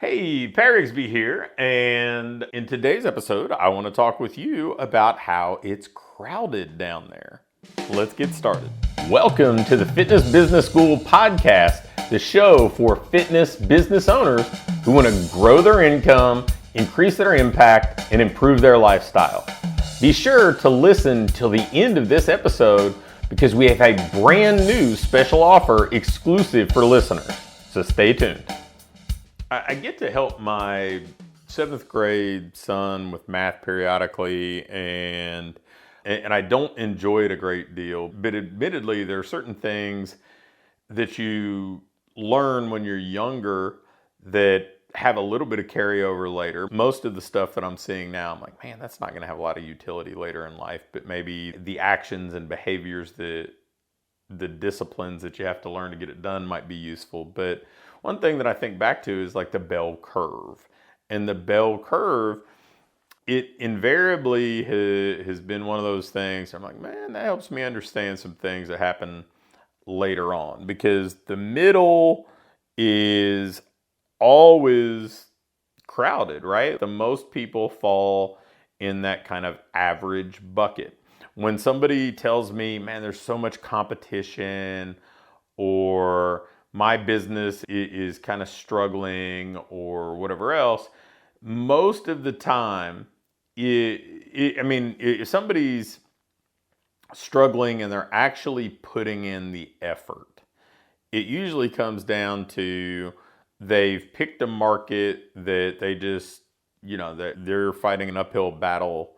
Hey, Rigsby here, and in today's episode, I want to talk with you about how it's crowded down there. Let's get started. Welcome to the Fitness Business School podcast, the show for fitness business owners who want to grow their income, increase their impact, and improve their lifestyle. Be sure to listen till the end of this episode because we have a brand new special offer exclusive for listeners. So stay tuned. I get to help my 7th grade son with math periodically, and I don't enjoy it a great deal. But admittedly, there are certain things that you learn when you're younger that have a little bit of carryover later. Most of the stuff that I'm seeing now, I'm like, man, that's not going to have a lot of utility later in life. But maybe the actions and behaviors that the disciplines that you have to learn to get it done might be useful. But one thing that I think back to is like the bell curve. And the bell curve, it invariably has been one of those things. I'm like, man, that helps me understand some things that happen later on, because the middle is always crowded, right? The most people fall in that kind of average bucket. When somebody tells me, man, there's so much competition, or my business is kind of struggling, or whatever else, most of the time, if somebody's struggling and they're actually putting in the effort, it usually comes down to they've picked a market that they just, they're fighting an uphill battle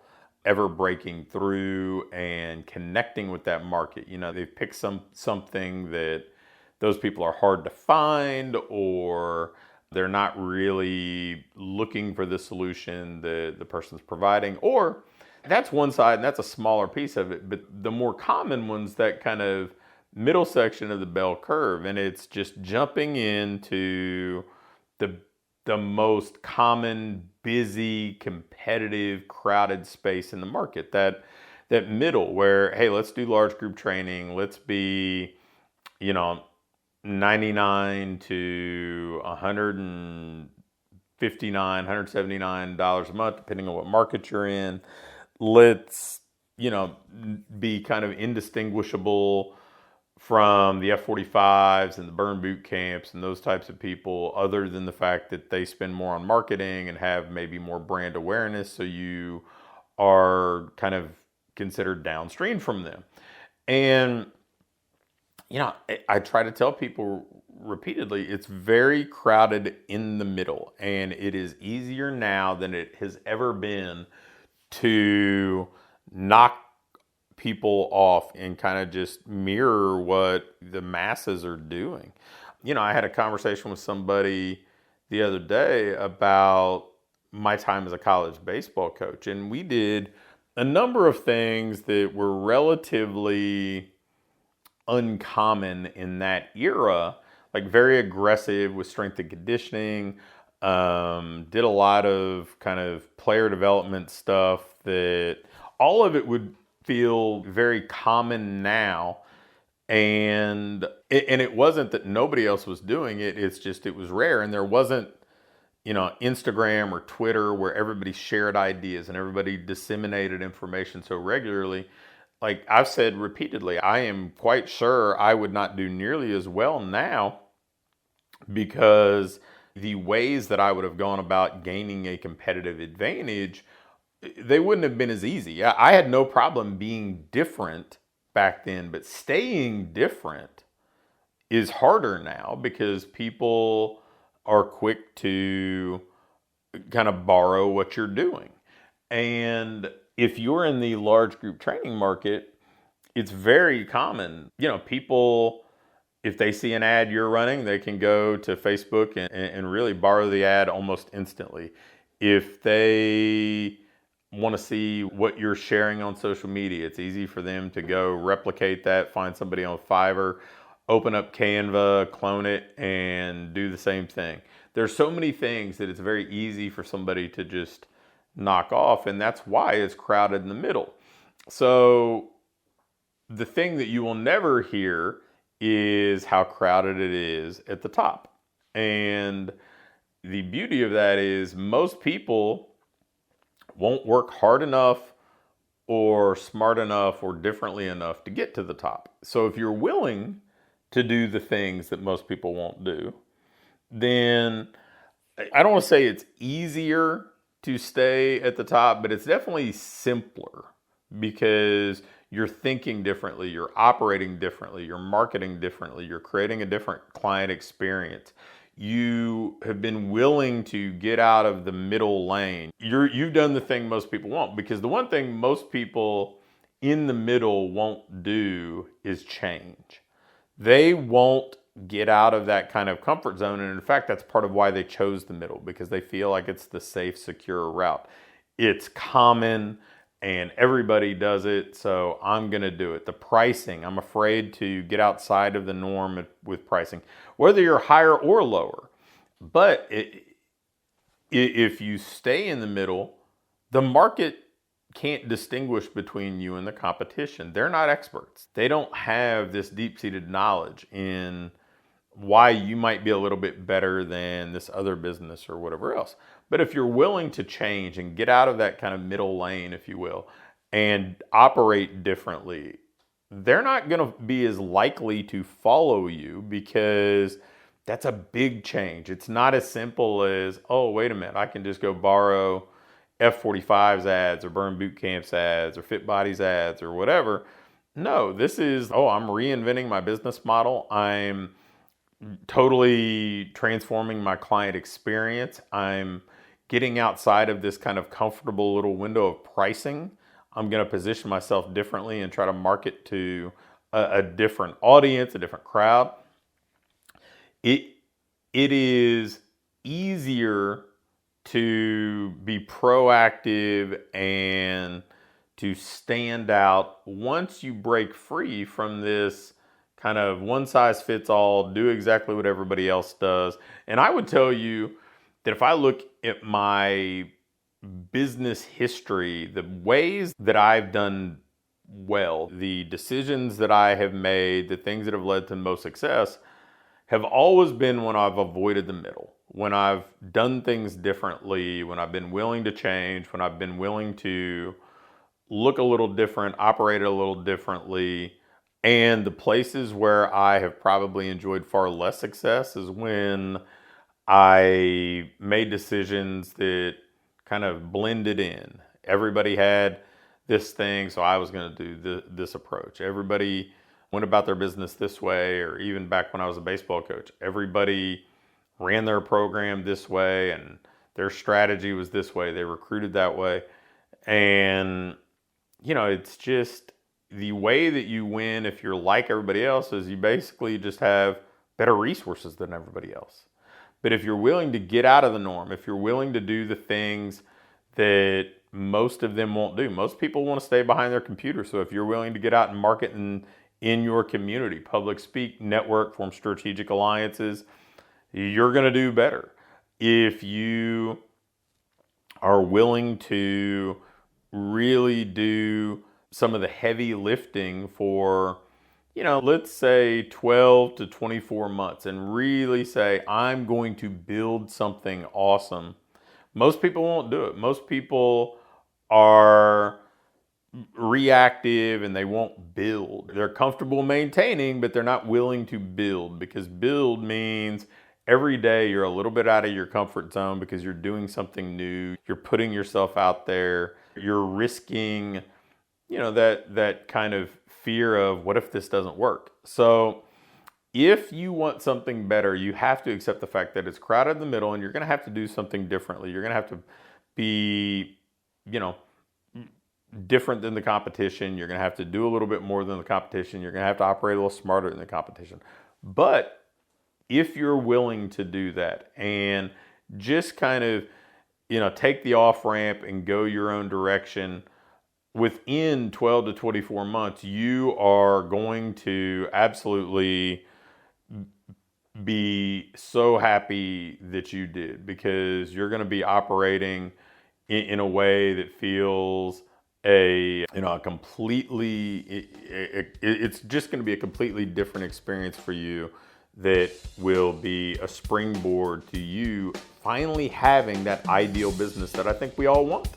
ever breaking through and connecting with that market. They've picked something that those people are hard to find, or they're not really looking for the solution that the person's providing. Or that's one side, and that's a smaller piece of it. But the more common ones, that kind of middle section of the bell curve, and it's just jumping into the most common, busy, competitive, crowded space in the market. That middle where, hey, let's do large group training. Let's be, $99 to $159, $179 a month, depending on what market you're in. Let's, be kind of indistinguishable from the F-45s and the burn boot camps and those types of people, other than the fact that they spend more on marketing and have maybe more brand awareness, so you are kind of considered downstream from them. And I try to tell people repeatedly, it's very crowded in the middle, and it is easier now than it has ever been to knock people off and kind of just mirror what the masses are doing. I had a conversation with somebody the other day about my time as a college baseball coach, and we did a number of things that were relatively uncommon in that era, like very aggressive with strength and conditioning, did a lot of kind of player development stuff that all of it would feel very common now. And it wasn't that nobody else was doing it, it's just it was rare, and there wasn't Instagram or Twitter where everybody shared ideas and everybody disseminated information so regularly. Like I've said repeatedly, I am quite sure I would not do nearly as well now, because the ways that I would have gone about gaining a competitive advantage, they wouldn't have been as easy. I had no problem being different back then, but staying different is harder now because people are quick to kind of borrow what you're doing. And if you're in the large group training market, it's very common. People, if they see an ad you're running, they can go to Facebook and really borrow the ad almost instantly. If they want to see what you're sharing on social media, it's easy for them to go replicate that, find somebody on Fiverr, open up Canva, clone it, and do the same thing. There's so many things that it's very easy for somebody to just knock off, and that's why it's crowded in the middle. So the thing that you will never hear is how crowded it is at the top. And the beauty of that is most people won't work hard enough or smart enough or differently enough to get to the top. So if you're willing to do the things that most people won't do, then I don't want to say it's easier to stay at the top, but it's definitely simpler because you're thinking differently, you're operating differently, you're marketing differently, you're creating a different client experience. You have been willing to get out of the middle lane. You've done the thing most people won't, because the one thing most people in the middle won't do is change. They won't get out of that kind of comfort zone. And in fact, that's part of why they chose the middle, because they feel like it's the safe, secure route. It's common and everybody does it, so I'm going to do it. The pricing, I'm afraid to get outside of the norm with pricing, whether you're higher or lower. But if you stay in the middle, the market can't distinguish between you and the competition. They're not experts. They don't have this deep-seated knowledge in why you might be a little bit better than this other business or whatever else. But if you're willing to change and get out of that kind of middle lane, if you will, and operate differently, they're not going to be as likely to follow you, because that's a big change. It's not as simple as, oh, wait a minute, I can just go borrow F45's ads or Burn Boot Camp's ads or Fit Body's ads or whatever. No, this is, oh, I'm reinventing my business model. I'm totally transforming my client experience. I'm getting outside of this kind of comfortable little window of pricing. I'm going to position myself differently and try to market to a different audience, a different crowd. It is easier to be proactive and to stand out once you break free from this kind of one size fits all, do exactly what everybody else does. And I would tell you that if I look at my business history, the ways that I've done well, the decisions that I have made, the things that have led to most success, have always been when I've avoided the middle, when I've done things differently, when I've been willing to change, when I've been willing to look a little different, operate a little differently. And the places where I have probably enjoyed far less success is when I made decisions that kind of blended in. Everybody had this thing, so I was going to do this approach. Everybody went about their business this way, or even back when I was a baseball coach, everybody ran their program this way and their strategy was this way. They recruited that way. And, it's just the way that you win if you're like everybody else is you basically just have better resources than everybody else. But if you're willing to get out of the norm, if you're willing to do the things that most of them won't do, most people want to stay behind their computer. So if you're willing to get out and market in your community, public speak, network, form strategic alliances, you're going to do better. If you are willing to really do some of the heavy lifting for, let's say 12 to 24 months and really say, I'm going to build something awesome. Most people won't do it. Most people are reactive and they won't build. They're comfortable maintaining, but they're not willing to build, because build means every day you're a little bit out of your comfort zone because you're doing something new. You're putting yourself out there. You're risking, that kind of fear of what if this doesn't work. So if you want something better, you have to accept the fact that it's crowded in the middle and you're going to have to do something differently. You're going to have to be, different than the competition. You're going to have to do a little bit more than the competition. You're going to have to operate a little smarter than the competition. But if you're willing to do that and just kind of, take the off ramp and go your own direction, within 12 to 24 months, you are going to absolutely be so happy that you did, because you're going to be operating in a way that feels a completely, it's just going to be a completely different experience for you that will be a springboard to you finally having that ideal business that I think we all want.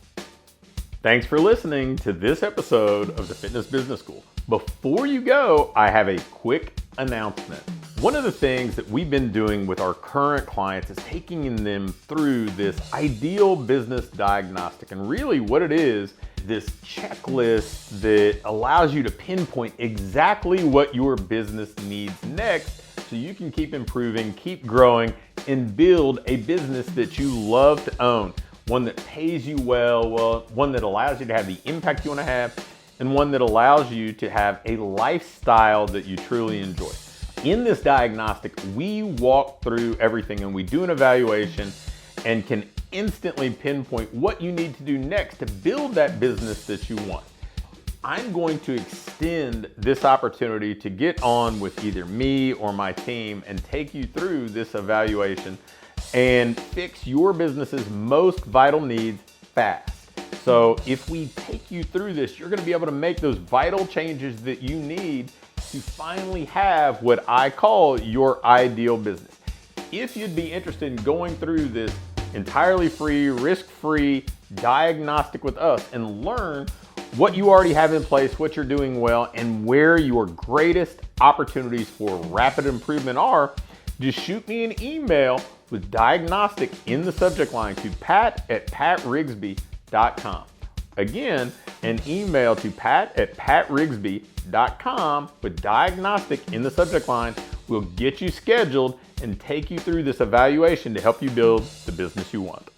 Thanks for listening to this episode of the Fitness Business School. Before you go, I have a quick announcement. One of the things that we've been doing with our current clients is taking them through this ideal business diagnostic. And really what it is, this checklist that allows you to pinpoint exactly what your business needs next so you can keep improving, keep growing, and build a business that you love to own. One that pays you well, one that allows you to have the impact you want to have, and one that allows you to have a lifestyle that you truly enjoy. In this diagnostic, we walk through everything and we do an evaluation and can instantly pinpoint what you need to do next to build that business that you want. I'm going to extend this opportunity to get on with either me or my team and take you through this evaluation and fix your business's most vital needs fast. So if we take you through this, you're going to be able to make those vital changes that you need to finally have what I call your ideal business. If you'd be interested in going through this entirely free, risk-free diagnostic with us and learn what you already have in place, what you're doing well, and where your greatest opportunities for rapid improvement are, just shoot me an email with diagnostic in the subject line to pat@patrigsby.com. Again, an email to pat@patrigsby.com with diagnostic in the subject line will get you scheduled and take you through this evaluation to help you build the business you want.